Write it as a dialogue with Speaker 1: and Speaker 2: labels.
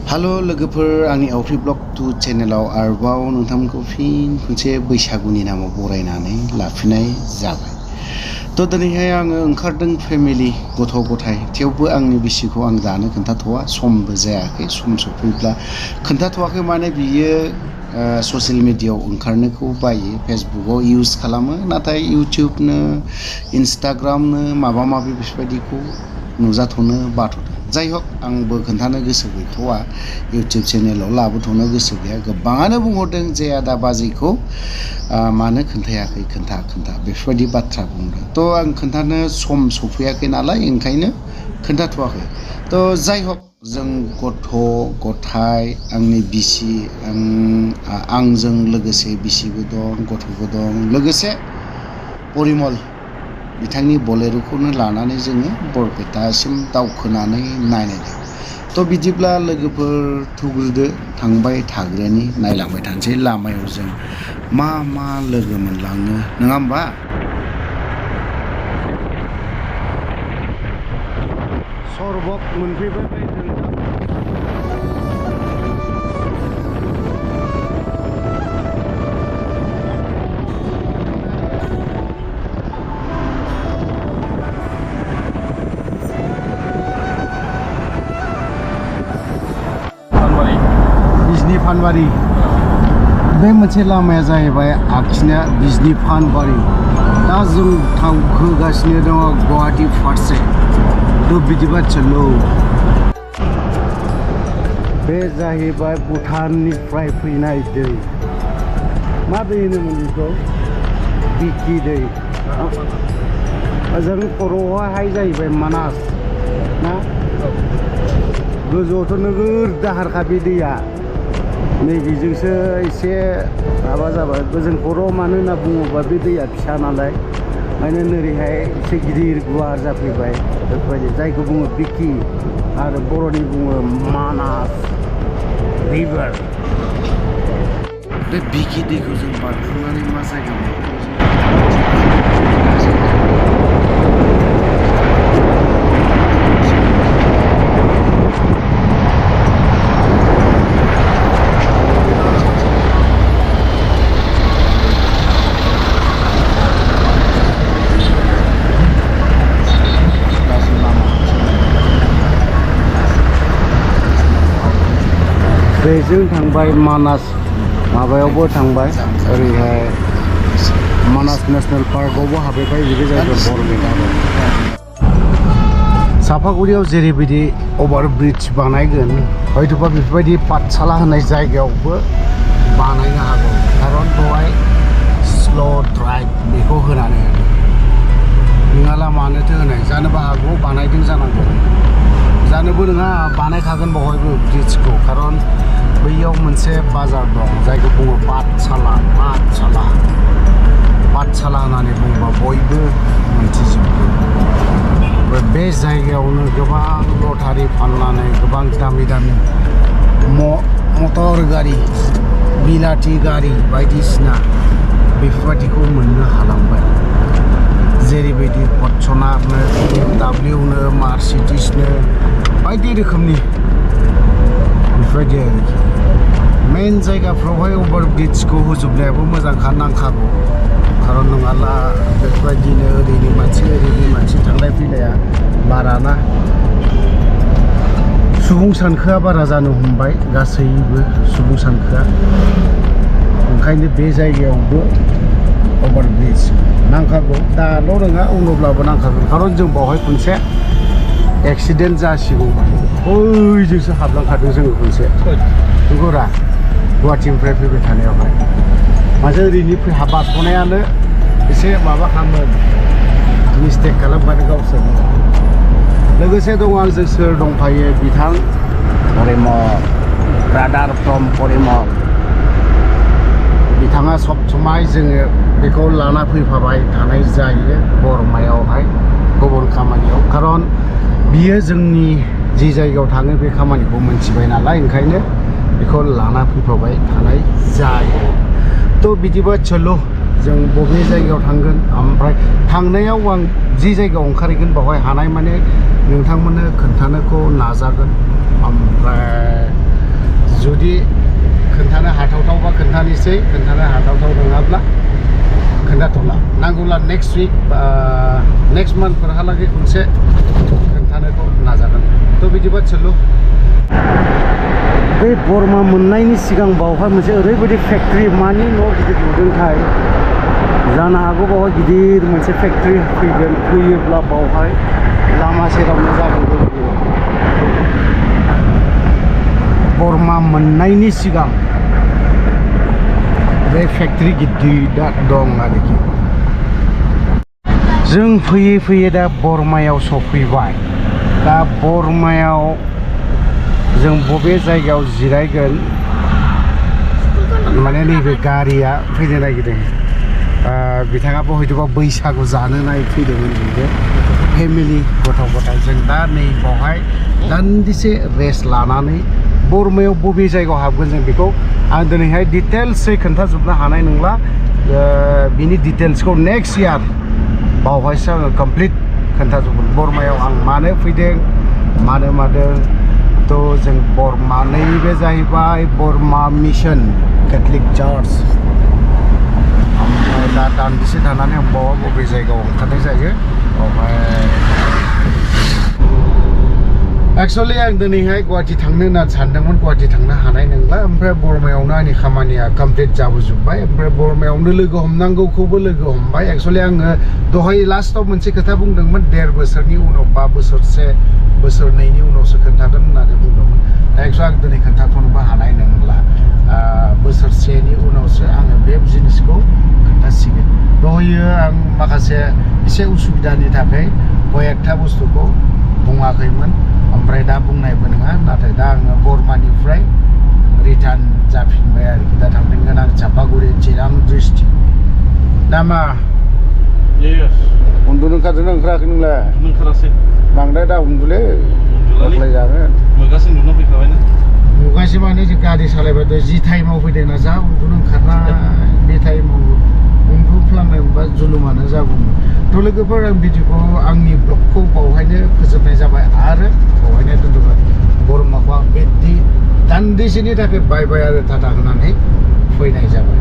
Speaker 1: Hello लोगोफोर आंनि आउटफ्रि blog 2 चेनेलाव आरोबाव नोंथांमोनखौ फिन खनसे बैसागुनि नामाव बरायनानै लाफिननाय जाबाय। थ' दिनैहाय आङो ओंखारदों फेमिलि गथ' गथाय थेवबो आंनि बिसिखौ आं दानो खोन्थाथ'वा समबो जायाखै सम सफैब्ला खोन्थाथ'वाखै माने बियो ससियेल मिडियायाव ओंखारनोखौ बायो फेसबुकाव इउज खालामो नाथाय इउटिउबनो इन्स्टाग्रामनो माबा माबि बेफोरबायदिखौ नुजाथ'नो बाथ'दों। जाय हक आंबो खोन्थानो गोसो गैथ'वा इउटिउब चेनेलाव लाबोथ'नो गोसो गैया। गोबाङानो बुंहरदों जे आदा बाजैखौ मानो खोन्थायाखै खोन्था बेफोरबायदि बाथ्रा बुंदों। थ' आं खोन्थानो सम सफैयाखै नालाय ओंखायनो खोन्थाथ'वाखै। थ' जाय हक जों गथ' गथाय आंनि बिसि आंजों लोगोसे बिसिबो दं गथ'बो दं लोगोसे परिमल बिथांनि बलेर'खौनो लानानै जोङो बरपेटासिम दावखोनानै नायनायदों। थ' बिदिब्ला लोगोफोर थुग्रोदो थांबाय थाग्रानि नायलांबाय थानोसै लामायाव जों मा लोगो मोनलाङो नङा होमबा? सरबक मोनफैबाय जों बिजनि फानबारि बे मोनसे लामाया जाहैबाय आखिना बिजनि फानबारि। दा जों थांखोगासिनो दङ गुवाहाटि फारसे। थ' बिदिबा चलो बे जाहैबाय भुटाननिफ्राय फैनाय दै। मा दै होनोमोन बेखौ? बिखि दै। ओजों खर'आवहाय जाहैबाय मानास ना गोजौआवथ' नोगोर दाहारखा बे दैया। नैबेजोंसो एसे माबा जाबाय गोजों खर'आव मानो होनना बुङोबा बे दैया फिसा नालाय ओंखायनो नोरैहाय एसे गिदिर गुवार जाफैबाय बेफोरबायदि जायखौ बुङो बिखि आरो बर'नि बुङो मानास रिभार। बे बिखि दैखौ जों बारखांनानै मा जायगा बेजों थांबाय मानास माबायावबो थांबाय ओरैहाय मानास नेसनेल पार्कआवबो हाबहैबाय बिदि जायगायाव बरपेटा सापागुरियाव जेरैबायदि अभार ब्रिज बानायगोन हयथ'बा बेफोरबायदि पाठसाला होनाय जायगायावबो बानायनो हागौ खारन बेवहाय स्ल' ड्राइभ बेखौ होनानै नङाला मानोथो होनाय जानोबो हागौ बानायदों जानांगौ जानोबो नङा बानायखागोन बेवहायबो ब्रिजखौ खारन बैयाव मोनसे बाजार दं जायखौ बुङो पाठसाला होननानै बुङोबा बयबो मिथिजोबो। बे जायगायावनो गोबां लटारि फाननानै गोबां दामि मटर गारि बिलाथि गारि बायदिसिना बेफोरबायदिखौ मोननो हालांबाय। जेरैबायदि फर्चुनारनो BMW नो मार्सिडिसनो बायदि रोखोमनि बेफोरबायदि आरोखि मेन जायगाफ्रावहाय अभार ब्रिजखौ होजोबनायाबो मोजांखा नांखागौ खारन नङाला बेफोरबायदिनो ओरैनि मानसि थांलाय फैलाया बाराना सुबुं सानखोआ बारा जानो हमबाय गासैबो सुबुं सानखोआ ओंखायनो बे जायगायावबो अभार ब्रिज नांखागौ दाल' नङा उनावब्लाबो नांखागौ खारन जों बावहाय खनसे एक्सिडेन्ट जासिगौमोन ओइजोंसो हाबलांखादों जोङो खनसे नंगौरा गुवाहाटिनिफ्राय फैबाय थानायावहाय माजे ओरैनि बारस'नायानो एसे माबा खालामो मिस्टेक खालामबानो गावसोरनो लोगोसे दङ आंजों सोर दंफायो बिथां परिमल ब्रादार फ्रम परिमल बिथाङा सब समाय जोङो बेखौ लाना फैफाबाय थानाय जायो बरमायावहाय गुबुन खामानियाव खारन बियो जोंनि जि जायगायाव थाङो बे खामानिखौ मोनथिबाय नालाय ओंखायनो बेखौ लाना फैफाबाय थानाय जायो। थ' बिदिबा चलो जों बबे जायगायाव थांगोन ओमफ्राय थांनायाव आं जि जायगायाव ओंखारहैगोन बेवहाय हानाय माने नोंथांमोननो खोन्थानोखौ नाजागोन ओमफ्राय खोन्थानोसै खोन्थानो हाथावथाव नङाब्ला खोन्थाथ'ला नांगौब्ला नेक्स्ट उइक बा नेक्स्ट मान्थफोरहालागै खनसे खोन्थानोखौ नाजागोन थ' बिदिबा चलो बे बरमा मोननायनि सिगां बावहाय मोनसे ओरैबायदि फेक्ट्रि मानि न' गिदिर लुदोंथाय जानो हागौ बावहाय गिदिर मोनसे फेक्ट्रि फैयोब्ला बावहाय लामा सेरावनो जागोन बरमा मोननायनि सिगां बे फेक्ट्रि गिदिर दं आरोखि जों फैयै फैयै दा बरमायाव सफैबाय दा बरमायाव जों बबे जायगायाव जिरायगोन माने नैबे गारिया फैनो नागिरदों बिथाङाबो हयथ'बा बैसागु जानो फैदोंमोन जोंबो फेमिलि गथ' गथाय जों दा नै बावहाय दान्दिसे रेस्ट लानानै बरमायाव बबे जायगायाव हाबगोन जों बेखौ आं दिनैहाय डिटेल्सै खोन्थाजोबनो हानाय नंला बिनि डिटेल्सखौ नेक्स्ट इयार बावहायसो आङो कमप्लिट खोन्थाजोबगोन बरमायाव आं मानो फैदों मानो मादों थ' जों बरमा नैबे जाहैबाय बरमा मिशन केथलिक चार्च ओमफ्राय दा दान्दिसे थानानै आं बबे जायगायाव ओंखारनाय जायो बावहाय एक्चुअली आं दिनैहाय गुवाहाटि थांनो होनना सानदोंमोन गुवाहाटि थांनो हानाय नंला ओमफ्राय बरमायावनो आंनि खामानिया कमप्लिट जाबोजोब्बाय ओमफ्राय बरमायावनो लोगो हमनांगौखौबो लोगो हमबाय एक्चुअली आङो दहाय लास्टआव मोनसे खोथा बुंदोंमोन 1.5 बोसोरनि उनाव बा बोसोरनैनि उनावसो खोन्थागोन होननानै बुंदोंमोन दा एक्चुअली आं दिनै खोन्थाथ'नोबो हानाय नंला बोसोरसेनि उनावसो आङो बे जिनिसखौ खोन्थासिगोन दहायो आं माखासे एसे उसुबिदानि थाखाय कयेकथा बुस्थुखौ बुङाखैमोन ओमफ्राय दा बुंनायबो नङा नाथाय दा आङो बरमानिफ्राय रिटार्न जाफिनबाय आरोखि दा थांफिनगोन आं चापागुरि चिरां डिस्ट्रिक्ट दा मा उन्दुनो ओंखारदोंना ओंखाराखै नोंलाय ओंखारासै बांद्राय दा उन्दुलै दाख्लै जागोन मुगासिम उन्दुना फैखाबायना मुगासिम माने जों गारि सालायबाय जि टाइमाव फैदोंना जा उन्दुनो ओंखारनाय बे टाइमाव उन्दुफ्लांनाय मोनबा जुलुमानो जागौमोन थ' लोगोफोर आं भिडिअखौ आंनि ब्लगखौ बावहायनो फोजोबनाय जाबाय आरो बावहायनो दोनथ'बाय बरमाखौ आं बे दान्दिसेनि थाखाय बाय बाय आरो टाटा होनानै फैनाय जाबाय